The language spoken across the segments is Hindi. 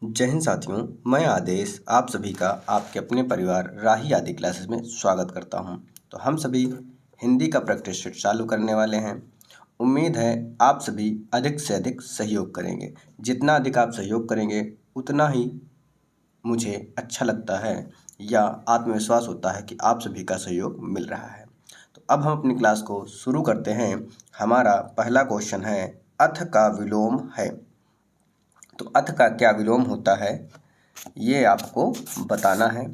जय हिंद साथियों, मैं आदेश आप सभी का आपके अपने परिवार राही आदि क्लासेस में स्वागत करता हूं। तो हम सभी हिंदी का प्रैक्टिस सेट चालू करने वाले हैं। उम्मीद है आप सभी अधिक से अधिक सहयोग करेंगे। जितना अधिक आप सहयोग करेंगे उतना ही मुझे अच्छा लगता है या आत्मविश्वास होता है कि आप सभी का सहयोग मिल रहा है। तो अब हम अपनी क्लास को शुरू करते हैं। हमारा पहला क्वेश्चन है, अथ का विलोम है। तो अथ का क्या विलोम होता है ये आपको बताना है।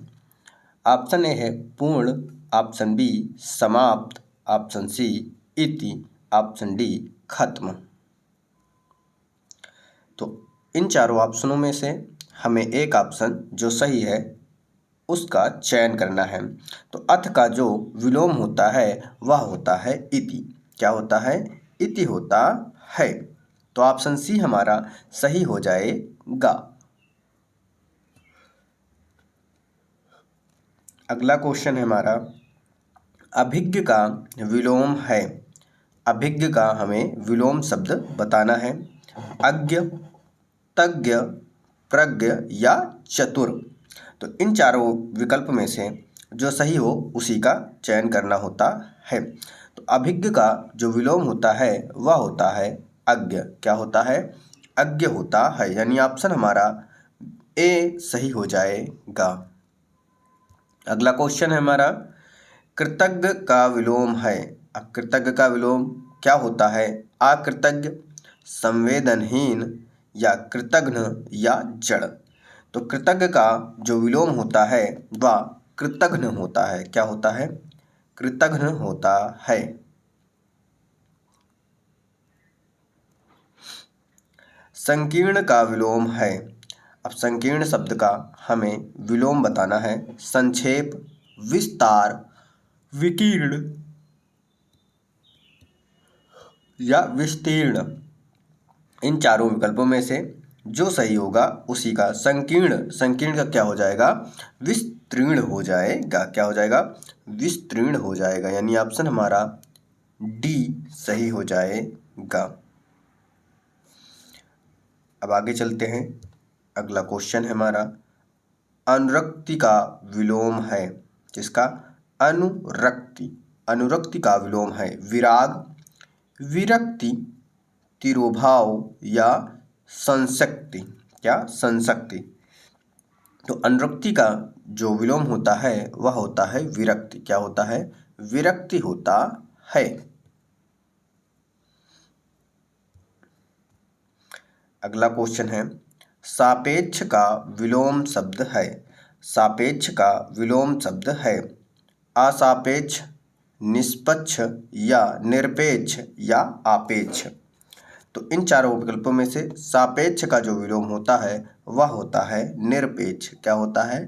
ऑप्शन ए है पूर्ण, ऑप्शन बी समाप्त, ऑप्शन सी इति, ऑप्शन डी खत्म। तो इन चारों ऑप्शनों में से हमें एक ऑप्शन जो सही है उसका चयन करना है। तो अथ का जो विलोम होता है वह होता है इति। क्या होता है? इति होता है। तो ऑप्शन सी हमारा सही हो जाएगा। अगला क्वेश्चन है हमारा, अभिज्ञ का विलोम है। अभिज्ञ का हमें विलोम शब्द बताना है। अज्ञ, तज्ञ, प्रज्ञ या चतुर। तो इन चारों विकल्प में से जो सही हो उसी का चयन करना होता है। तो अभिज्ञ का जो विलोम होता है वह होता है अज्ञ। क्या होता है? अज्ञ होता है। यानी ऑप्शन हमारा ए सही हो जाएगा। अगला क्वेश्चन है हमारा, कृतज्ञ का विलोम है। अब कृतज्ञ का विलोम क्या होता है? अकृतज्ञ, संवेदनहीन या कृतघ्न या जड़। तो कृतज्ञ का जो विलोम होता है वह कृतघ्न होता है। क्या होता है? कृतघ्न होता है। संकीर्ण का विलोम है। अब संकीर्ण शब्द का हमें विलोम बताना है। संक्षेप, विस्तार, विकीर्ण या विस्तीर्ण। इन चारों विकल्पों में से जो सही होगा उसी का संकीर्ण का क्या हो जाएगा? विस्तीर्ण हो जाएगा। क्या हो जाएगा? विस्तीर्ण हो जाएगा। यानी ऑप्शन हमारा डी सही हो जाएगा। अब आगे चलते हैं। अगला क्वेश्चन है हमारा, अनुरक्ति का विलोम है। जिसका अनुरक्ति, अनुरक्ति का विलोम है विराग, विरक्ति, तिरोभाव या संशक्ति। क्या? संशक्ति। तो अनुरक्ति का जो विलोम होता है वह होता है विरक्ति। क्या होता है? विरक्ति होता है। अगला क्वेश्चन है, सापेक्ष का विलोम शब्द है। सापेक्ष का विलोम शब्द है असापेक्ष, निष्पक्ष या निरपेक्ष या आपेक्ष। तो इन चारों विकल्पों में से सापेक्ष का जो विलोम होता है वह होता है निरपेक्ष। क्या होता है?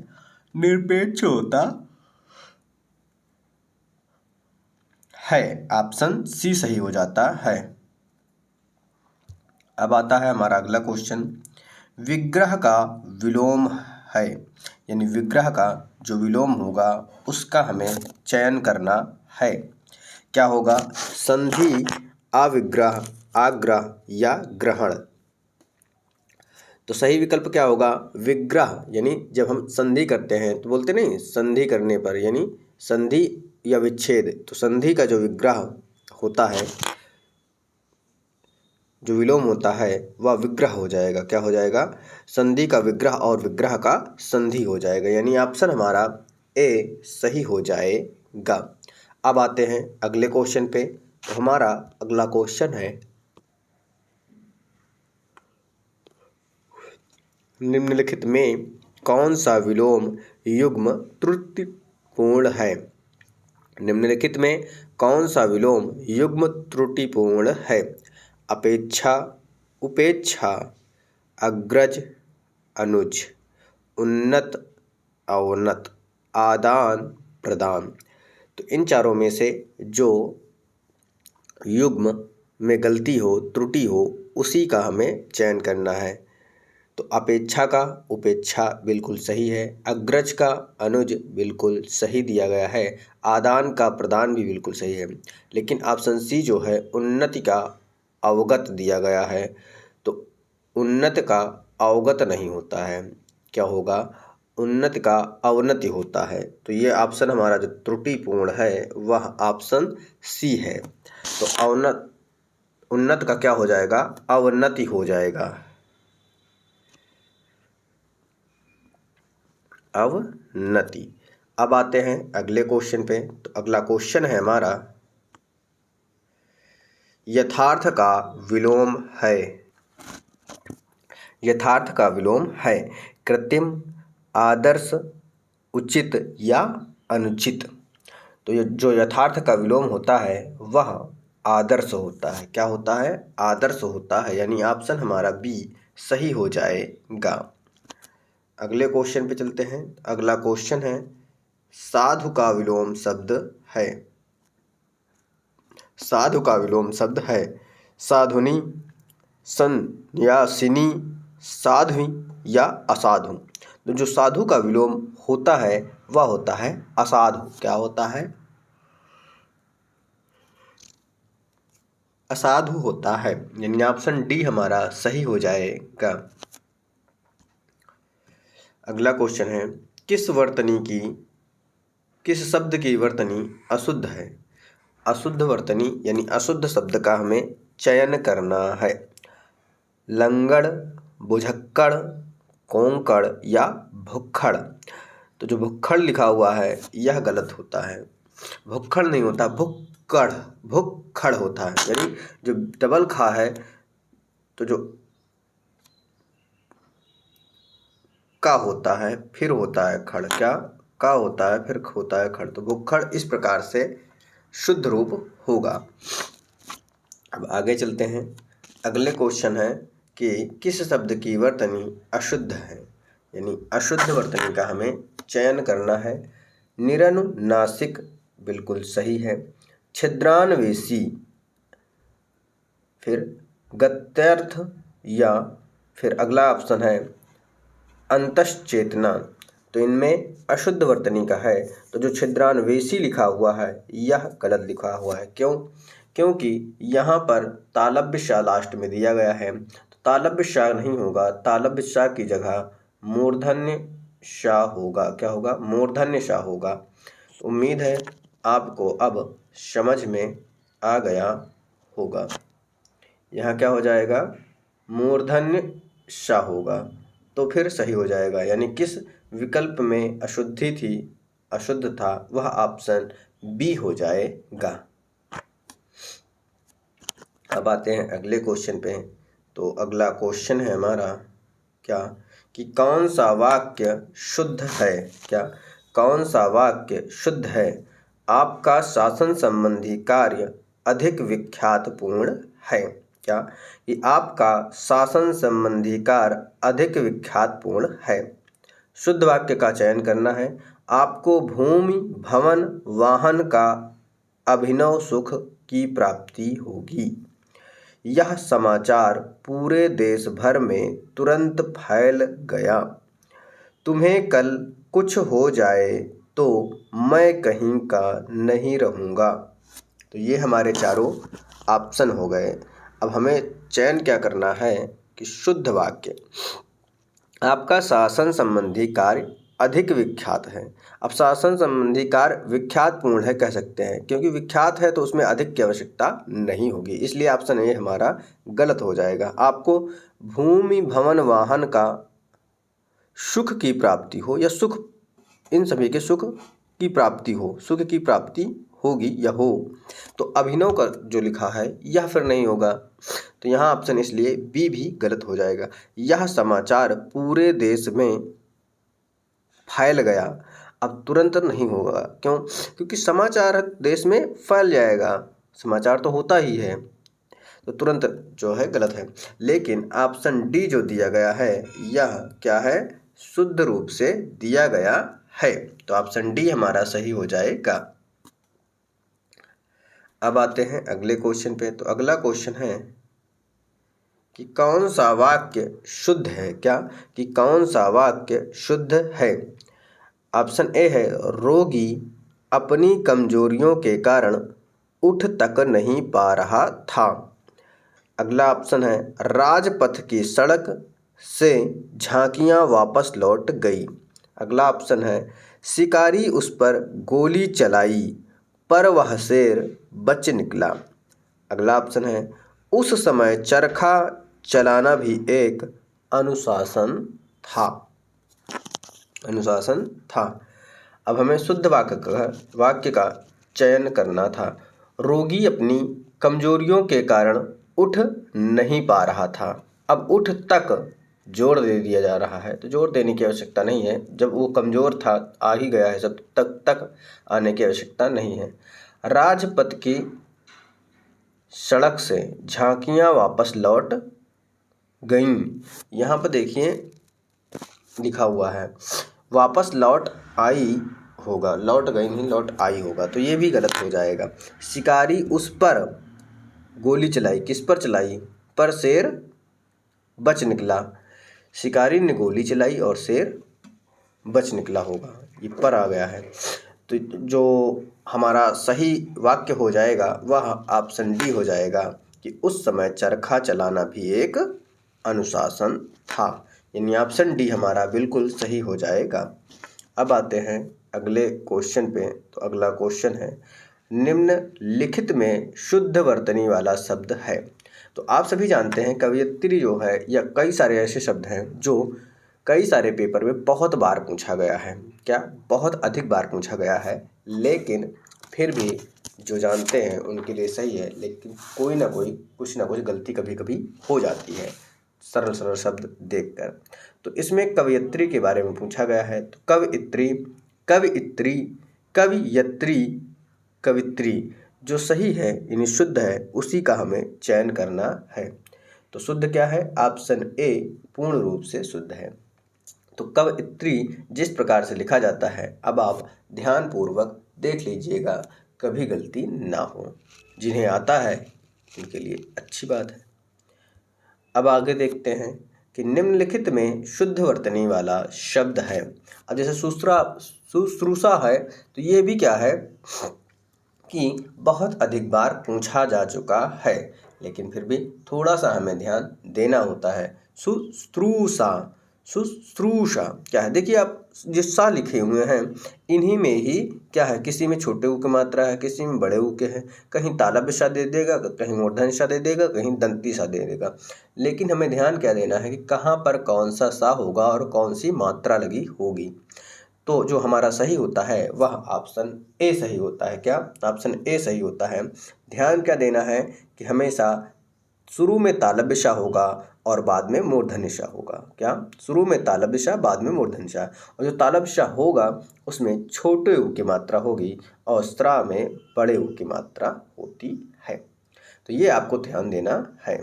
निरपेक्ष होता है। ऑप्शन सी सही हो जाता है। अब आता है हमारा अगला क्वेश्चन, विग्रह का विलोम है। यानी विग्रह का जो विलोम होगा उसका हमें चयन करना है। क्या होगा? संधि, अविग्रह, आग्रह या ग्रहण। तो सही विकल्प क्या होगा? विग्रह। यानी जब हम संधि करते हैं तो बोलते नहीं, संधि करने पर यानी संधि या विच्छेद। तो संधि का जो विग्रह होता है, जो विलोम होता है वह विग्रह हो जाएगा। क्या हो जाएगा? संधि का विग्रह और विग्रह का संधि हो जाएगा। यानी ऑप्शन हमारा ए सही हो जाएगा। अब आते हैं अगले क्वेश्चन पे। तो हमारा अगला क्वेश्चन है, निम्नलिखित में कौन सा विलोम युग्म त्रुटिपूर्ण है? निम्नलिखित में कौन सा विलोम युग्म त्रुटिपूर्ण है? अपेक्षा, उपेक्षा, अग्रज, अनुज, उन्नत, अवनत, आदान प्रदान। तो इन चारों में से जो युग्म में गलती हो, त्रुटि हो, उसी का हमें चयन करना है। तो अपेक्षा का उपेक्षा बिल्कुल सही है। अग्रज का अनुज बिल्कुल सही दिया गया है। आदान का प्रदान भी बिल्कुल सही है। लेकिन ऑप्शन सी जो है उन्नति का अवगत दिया गया है। तो उन्नत का अवगत नहीं होता है। क्या होगा? उन्नति का अवनति होता है। तो ये ऑप्शन हमारा जो त्रुटिपूर्ण है वह ऑप्शन सी है। तो उन्नत का क्या हो जाएगा? अवनति हो जाएगा। अवनति। अब आते हैं अगले क्वेश्चन पे। तो अगला क्वेश्चन है हमारा, यथार्थ का विलोम है। यथार्थ का विलोम है कृत्रिम, आदर्श, उचित या अनुचित। तो ये जो यथार्थ का विलोम होता है वह आदर्श होता है। क्या होता है? आदर्श होता है। यानी ऑप्शन हमारा बी सही हो जाएगा। अगले क्वेश्चन पे चलते हैं। अगला क्वेश्चन है, साधु का विलोम शब्द है। साधु का विलोम शब्द है साधुनी, सन्यासिनी, साध्वी या असाधु। तो जो साधु का विलोम होता है वह होता है असाधु। क्या होता है? असाधु होता है। यानी ऑप्शन डी हमारा सही हो जाएगा। अगला क्वेश्चन है, किस शब्द की वर्तनी अशुद्ध है। अशुद्ध वर्तनी यानी अशुद्ध शब्द का हमें चयन करना है। लंगड़, बुझक्कड़, कोंकड़ या भुक्खड़। तो जो भुक्खड़ लिखा हुआ है यह गलत होता है। भुक्खड़ नहीं होता, भुक्खड़ होता है। यानी जो डबल खा है तो जो का होता है फिर होता है खड़। क्या? का होता है फिर होता है खड़। तो भुक्खड़ इस प्रकार से शुद्ध रूप होगा। अब आगे चलते हैं। अगले क्वेश्चन है कि किस शब्द की वर्तनी अशुद्ध है। यानी अशुद्ध वर्तनी का हमें चयन करना है। निरनुनासिक बिल्कुल सही है। छिद्रान्वेषी, फिर गत्यर्थ, या फिर अगला ऑप्शन है अंतश्चेतना। तो इनमें अशुद्ध वर्तनी का है तो जो छिद्रान्वेषी लिखा हुआ है यह गलत लिखा हुआ है। क्यों? क्योंकि यहाँ पर तालव्य शाह लास्ट में दिया गया है। तो तालव्य शाह नहीं होगा, तालव्य शाह की जगह मूर्धन्य शाह होगा। क्या होगा? मूर्धन्य शाह होगा। उम्मीद है आपको अब समझ में आ गया होगा। यहाँ क्या हो जाएगा? मूर्धन्य शाह होगा। तो फिर सही हो जाएगा। यानी किस विकल्प में अशुद्ध था वह ऑप्शन बी हो जाएगा। अब आते हैं अगले क्वेश्चन पे। तो अगला क्वेश्चन है हमारा क्या कि कौन सा वाक्य शुद्ध है। क्या? कौन सा वाक्य शुद्ध है? आपका शासन संबंधी कार्य अधिक विख्यातपूर्ण है। क्या? कि आपका शासन संबंधी कार्य अधिक विख्यातपूर्ण है। शुद्ध वाक्य का चयन करना है। आपको भूमि, भवन, वाहन का अभिनव सुख की प्राप्ति होगी। यह समाचार पूरे देश भर में तुरंत फैल गया। तुम्हें कल कुछ हो जाए तो मैं कहीं का नहीं रहूँगा। तो ये हमारे चारों ऑप्शन हो गए। अब हमें चयन क्या करना है कि शुद्ध वाक्य, आपका शासन संबंधी कार्य अधिक विख्यात है। अब शासन संबंधी कार्य विख्यातपूर्ण है कह सकते हैं, क्योंकि विख्यात है तो उसमें अधिक की आवश्यकता नहीं होगी, इसलिए ऑप्शन ए हमारा गलत हो जाएगा। आपको भूमि, भवन, वाहन का सुख की प्राप्ति हो या सुख, इन सभी के सुख की प्राप्ति हो, सुख की प्राप्ति होगी या हो, तो अभिनव का जो लिखा है यह फिर नहीं होगा। तो यहाँ ऑप्शन इसलिए बी भी गलत हो जाएगा। यह समाचार पूरे देश में फैल गया। अब तुरंत नहीं होगा। क्यों? क्योंकि समाचार देश में फैल जाएगा, समाचार तो होता ही है, तो तुरंत जो है गलत है। लेकिन ऑप्शन डी जो दिया गया है यह क्या है? शुद्ध रूप से दिया गया है। तो ऑप्शन डी हमारा सही हो जाएगा। अब आते हैं अगले क्वेश्चन पे। तो अगला क्वेश्चन है कि कौन सा वाक्य शुद्ध है। क्या? कि कौन सा वाक्य शुद्ध है? ऑप्शन ए है रोगी अपनी कमजोरियों के कारण उठ तक नहीं पा रहा था। अगला ऑप्शन है राजपथ की सड़क से झांकियां वापस लौट गई। अगला ऑप्शन है शिकारी उस पर गोली चलाई पर वह शेर बच निकला। अगला ऑप्शन है उस समय चरखा चलाना भी एक अनुशासन था। अनुशासन था। अब हमें शुद्ध वाक्य का चयन करना था। रोगी अपनी कमजोरियों के कारण उठ नहीं पा रहा था। अब उठ तक जोर दे दिया जा रहा है, तो जोर देने की आवश्यकता नहीं है। जब वो कमजोर था, आ ही गया है, सब तक आने की आवश्यकता नहीं है। राजपथ की सड़क से झांकियां वापस लौट गईं। यहाँ पर देखिए लिखा हुआ है वापस लौट आई होगा, लौट गई नहीं, लौट आई होगा, तो ये भी गलत हो जाएगा। शिकारी उस पर गोली चलाई, किस पर चलाई? पर शेर बच निकला। शिकारी ने गोली चलाई और शेर बच निकला होगा, ये पर आ गया है। तो जो हमारा सही वाक्य हो जाएगा वह ऑप्शन डी हो जाएगा कि उस समय चरखा चलाना भी एक अनुशासन था। यानी ऑप्शन डी हमारा बिल्कुल सही हो जाएगा। अब आते हैं अगले क्वेश्चन पे। तो अगला क्वेश्चन है निम्नलिखित में शुद्ध वर्तनी वाला शब्द है। तो आप सभी जानते हैं कवयित्री जो है, या कई सारे ऐसे शब्द हैं जो कई सारे पेपर में बहुत बार पूछा गया है। क्या? बहुत अधिक बार पूछा गया है, लेकिन फिर भी जो जानते हैं उनके लिए सही है, लेकिन कोई ना कोई कुछ ना कुछ गलती कभी कभी हो जाती है सरल सरल शब्द देखकर। तो इसमें कवयित्री के बारे में पूछा गया है। तो कवयित्री, कवियत्री, कवियत्री, कवित्री जो सही है यानी शुद्ध है उसी का हमें चयन करना है। तो शुद्ध क्या है? ऑप्शन ए पूर्ण रूप से शुद्ध है। तो कवयित्री जिस प्रकार से लिखा जाता है, अब आप ध्यानपूर्वक देख लीजिएगा, कभी गलती ना हो। जिन्हें आता है उनके लिए अच्छी बात है। अब आगे देखते हैं कि निम्नलिखित में शुद्ध वर्तनी वाला शब्द है। अब जैसे शुश्रूषा है, तो ये भी क्या है कि बहुत अधिक बार पूछा जा चुका है, लेकिन फिर भी थोड़ा सा हमें ध्यान देना होता है। शुश्रूषा, शुश्रूषा क्या है? देखिए आप जिस सा लिखे हुए हैं इन्हीं में ही क्या है, किसी में छोटे ऊ की मात्रा है, किसी में बड़े ऊ के है, कहीं तालव्य सा दे देगा, कहीं मूर्धन्य सा दे देगा, कहीं दंती सा दे देगा। लेकिन हमें ध्यान क्या देना है कि कहाँ पर कौन सा होगा और कौन सी मात्रा लगी होगी। तो जो हमारा सही होता है वह ऑप्शन ए सही होता है। क्या? ऑप्शन ए सही होता है। ध्यान क्या देना है कि हमेशा शुरू में तालव्य सा होगा और बाद में मूर्धन्य सा होगा। क्या? शुरू में तालव्य सा, बाद में मूर्धन्य सा, और जो तालव्य सा होगा उसमें छोटे ऊ की मात्रा होगी और स्त्रा में बड़े ऊ की मात्रा होती है। तो ये आपको ध्यान देना है।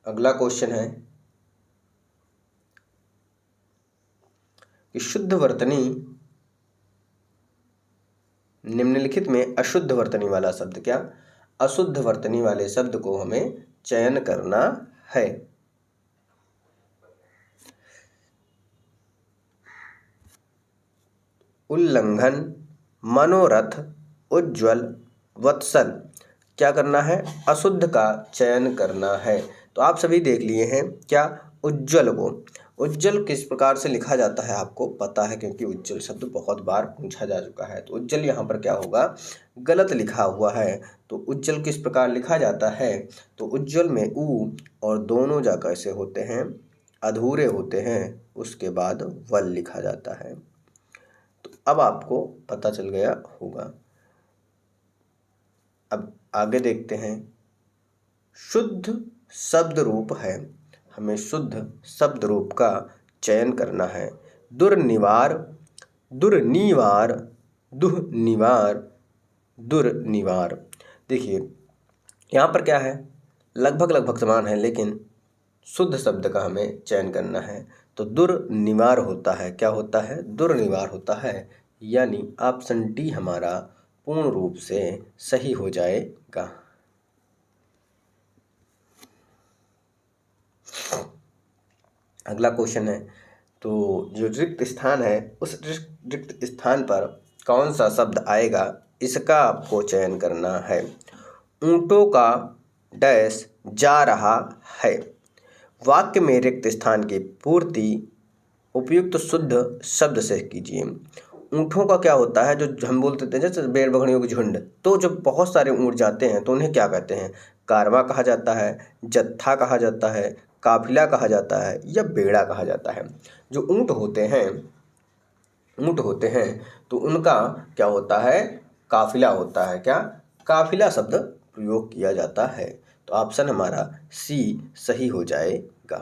अगला क्वेश्चन है कि शुद्ध वर्तनी निम्नलिखित में अशुद्ध वर्तनी वाला शब्द। क्या? अशुद्ध वर्तनी वाले शब्द को हमें चयन करना है। उल्लंघन, मनोरथ, उज्ज्वल, वत्सल, क्या करना है? अशुद्ध का चयन करना है। तो आप सभी देख लिए हैं क्या? उज्ज्वल को, उज्ज्वल किस प्रकार से लिखा जाता है आपको पता है, क्योंकि उज्ज्वल शब्द बहुत बार पूछा जा चुका है। तो उज्ज्वल यहाँ पर क्या होगा? गलत लिखा हुआ है। तो उज्ज्वल किस प्रकार लिखा जाता है? तो उज्ज्वल में ऊ और दोनों जा कैसे होते हैं? अधूरे होते हैं, उसके बाद वल लिखा जाता है। तो अब आपको पता चल गया होगा। अब आगे देखते हैं। शुद्ध शब्द रूप है, हमें शुद्ध शब्द रूप का चयन करना है। दुर्निवार, दुर्निवार, दुहनिवार, दुर्निवार। देखिए यहाँ पर क्या है, लगभग लगभग समान है, लेकिन शुद्ध शब्द का हमें चयन करना है। तो दुर्निवार होता है, क्या होता है? दुर्निवार होता है। यानी ऑप्शन डी हमारा पूर्ण रूप से सही हो जाएगा। अगला क्वेश्चन है, तो जो रिक्त स्थान है उस रिक्त स्थान पर कौन सा शब्द आएगा इसका आपको चयन करना है। ऊँटों का डैश जा रहा है। वाक्य में रिक्त स्थान की पूर्ति उपयुक्त शुद्ध शब्द से कीजिए। ऊँटों का क्या होता है, जो हम बोलते थे जैसे भेड़ बकरियों की झुंड, तो जब बहुत सारे ऊँट जाते हैं तो उन्हें क्या कहते हैं? कारवां कहा जाता है, जत्था कहा जाता है, काफिला कहा जाता है या बेड़ा कहा जाता है। जो ऊँट होते हैं तो उनका क्या होता है? काफिला होता है। क्या? काफिला शब्द प्रयोग किया जाता है। तो ऑप्शन हमारा सी सही हो जाएगा।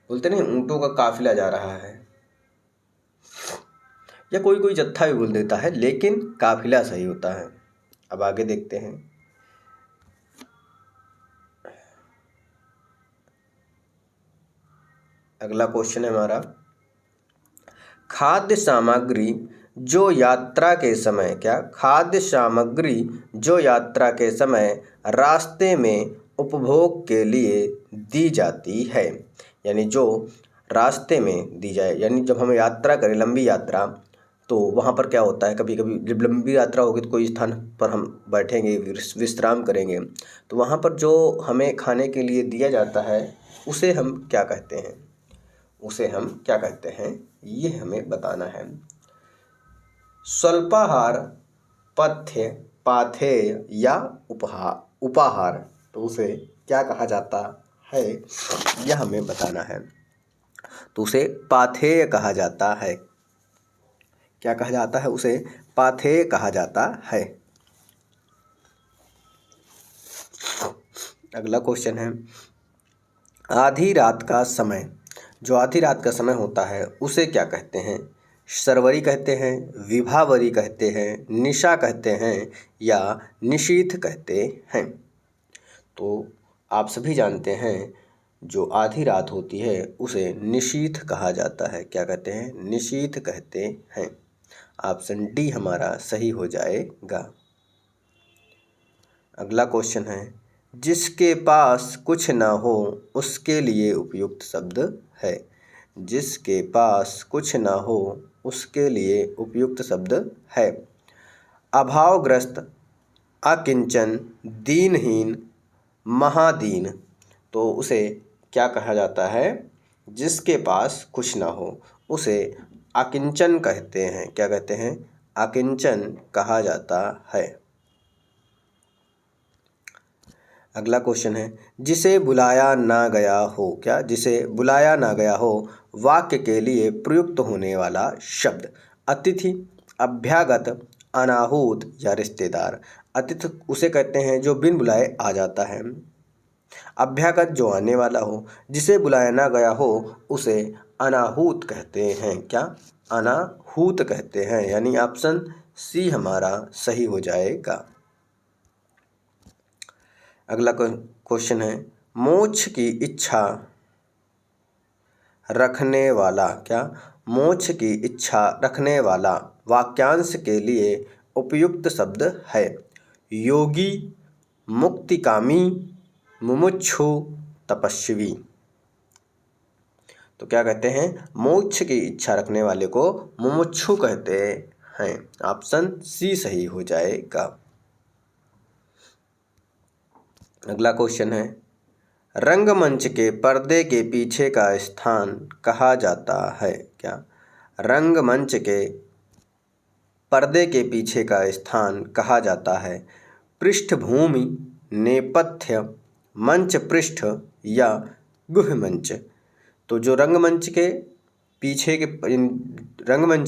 बोलते नहीं ऊँटों का काफिला जा रहा है, या कोई कोई जत्था भी बोल देता है, लेकिन काफिला सही होता है। अब आगे देखते हैं। अगला क्वेश्चन है हमारा, खाद्य सामग्री जो यात्रा के समय खाद्य सामग्री जो यात्रा के समय रास्ते में उपभोग के लिए दी जाती है, यानी जो रास्ते में दी जाए, यानी जब हम यात्रा करें लंबी यात्रा, तो वहाँ पर क्या होता है, कभी कभी जब लंबी यात्रा होगी तो कोई स्थान पर हम बैठेंगे, विश्राम करेंगे, तो वहाँ पर जो हमें खाने के लिए दिया जाता है उसे हम क्या कहते हैं? ये हमें बताना है। स्वल्पाहार, पथ्य, पाथेय या उपाहार, तो उसे क्या कहा जाता है, यह हमें बताना है। तो उसे पाथेय कहा जाता है। क्या कहा जाता है? उसे पाथेय कहा जाता है। अगला क्वेश्चन है, आधी रात का समय, जो आधी रात का समय होता है उसे क्या कहते हैं? शर्वरी कहते हैं, विभावरी कहते हैं, निशा कहते हैं या निशीथ कहते हैं। तो आप सभी जानते हैं जो आधी रात होती है उसे निशीथ कहा जाता है। क्या कहते हैं? निशीथ कहते हैं। ऑप्शन डी हमारा सही हो जाएगा। अगला क्वेश्चन है, जिसके पास कुछ न हो उसके लिए उपयुक्त शब्द है। जिसके पास कुछ न हो उसके लिए उपयुक्त शब्द है। अभावग्रस्त, अकिंचन, दीनहीन, महादीन, तो उसे क्या कहा जाता है? जिसके पास कुछ ना हो उसे अकिंचन कहते हैं। क्या कहते हैं? अकिंचन कहा जाता है। अगला क्वेश्चन है, जिसे बुलाया ना गया हो, क्या? जिसे बुलाया ना गया हो वाक्य के लिए प्रयुक्त होने वाला शब्द। अतिथि, अभ्यागत, अनाहूत या रिश्तेदार। अतिथि उसे कहते हैं जो बिन बुलाए आ जाता है। अभ्यागत जो आने वाला हो। जिसे बुलाया ना गया हो उसे अनाहूत कहते हैं। क्या? अनाहूत कहते हैं। यानी ऑप्शन सी हमारा सही हो जाएगा। अगला क्वेश्चन है, मोक्ष की इच्छा रखने वाला, क्या? मोक्ष की इच्छा रखने वाला वाक्यांश के लिए उपयुक्त शब्द है। योगी, मुक्तिकामी, मुमुक्षु, तपस्वी। तो क्या कहते हैं? मोक्ष की इच्छा रखने वाले को मुमुक्षु कहते हैं। ऑप्शन सी सही हो जाएगा। अगला क्वेश्चन है, रंगमंच के पर्दे के पीछे का स्थान कहा जाता है। क्या? रंगमंच के पर्दे के पीछे का स्थान कहा जाता है। पृष्ठभूमि, नेपथ्य, मंच पृष्ठ या गुह्यमंच। तो जो रंगमंच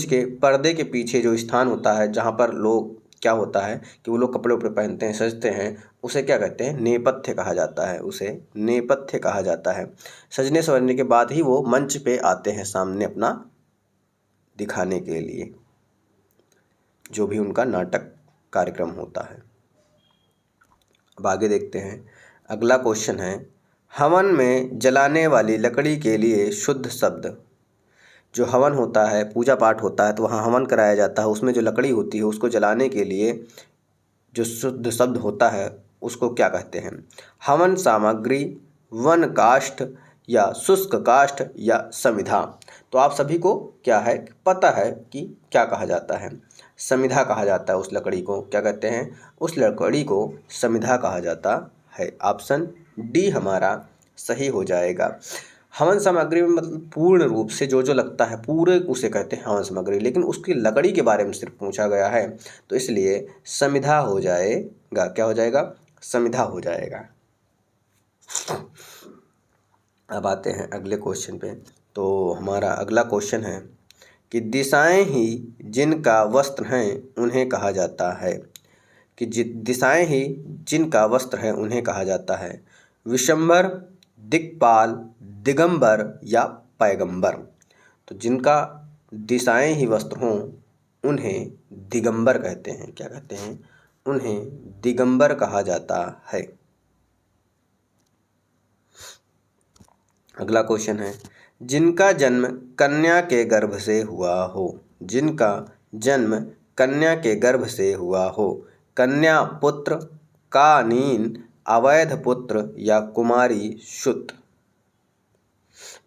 के पर्दे के पीछे जो स्थान होता है, जहाँ पर लोग क्या होता है कि वो लोग कपड़े उपड़े पहनते हैं, सजते हैं, उसे क्या कहते हैं? नेपथ्य कहा जाता है। उसे नेपथ्य कहा जाता है। सजने संवरने के बाद ही वो मंच पे आते हैं सामने अपना दिखाने के लिए, जो भी उनका नाटक कार्यक्रम होता है। अब आगे देखते हैं। अगला क्वेश्चन है, हवन में जलाने वाली लकड़ी के लिए शुद्ध शब्द। जो हवन होता है, पूजा पाठ होता है, तो वहाँ हवन कराया जाता है, उसमें जो लकड़ी होती है उसको जलाने के लिए जो शुद्ध शब्द होता है उसको क्या कहते हैं? हवन सामग्री, वन काष्ठ या शुष्क काष्ठ या समिधा। तो आप सभी को क्या है, पता है कि क्या कहा जाता है, समिधा कहा जाता है उस लकड़ी को। क्या कहते हैं? उस लकड़ी को समिधा कहा जाता है। ऑप्शन डी हमारा सही हो जाएगा। हवन सामग्री में मतलब पूर्ण रूप से जो जो लगता है पूरे उसे कहते हैं हवन सामग्री, लेकिन उसकी लकड़ी के बारे में सिर्फ पूछा गया है, तो इसलिए समिधा हो जाएगा। क्या हो जाएगा? समिधा हो जाएगा। अब आते हैं अगले क्वेश्चन पे। तो हमारा अगला क्वेश्चन है कि दिशाएं ही जिनका वस्त्र हैं उन्हें कहा जाता है। कि दिशाएं ही जिनका वस्त्र है उन्हें कहा जाता है। विशंबर, दिक्पाल, दिगंबर या पैगंबर। तो जिनका दिशाएं ही वस्त्र हों उन्हें दिगंबर कहते हैं। क्या कहते हैं? उन्हें दिगंबर कहा जाता है। अगला क्वेश्चन है जिनका जन्म कन्या के गर्भ से हुआ हो। जिनका जन्म कन्या के गर्भ से हुआ हो। कन्या पुत्र, कानीन, अवैध पुत्र या कुमारी शुत।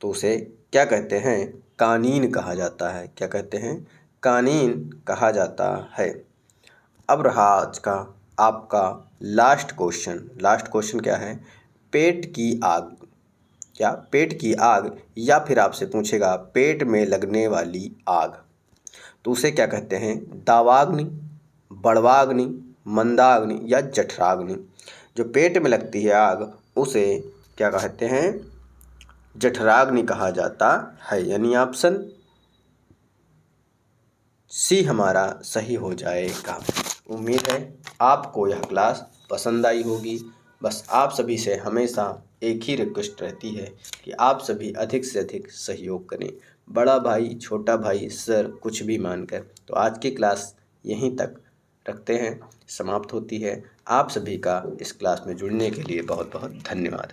तो उसे क्या कहते हैं? कानीन कहा जाता है। क्या कहते हैं? कानीन कहा जाता है। अब रहा आज का आपका लास्ट क्वेश्चन। लास्ट क्वेश्चन क्या है? पेट की आग। क्या? पेट की आग, या फिर आपसे पूछेगा पेट में लगने वाली आग, तो उसे क्या कहते हैं? दावाग्नि, बड़वाग्नि, मंदाग्नि या जठराग्नि। जो पेट में लगती है आग उसे क्या कहते हैं? जठराग्नि कहा जाता है। यानी ऑप्शन सी हमारा सही हो जाएगा। उम्मीद है आपको यह क्लास पसंद आई होगी। बस आप सभी से हमेशा एक ही रिक्वेस्ट रहती है कि आप सभी अधिक से अधिक सहयोग करें। बड़ा भाई, छोटा भाई, सर कुछ भी मानकर। तो आज की क्लास यहीं तक रखते हैं, समाप्त होती है। आप सभी का इस क्लास में जुड़ने के लिए बहुत बहुत धन्यवाद।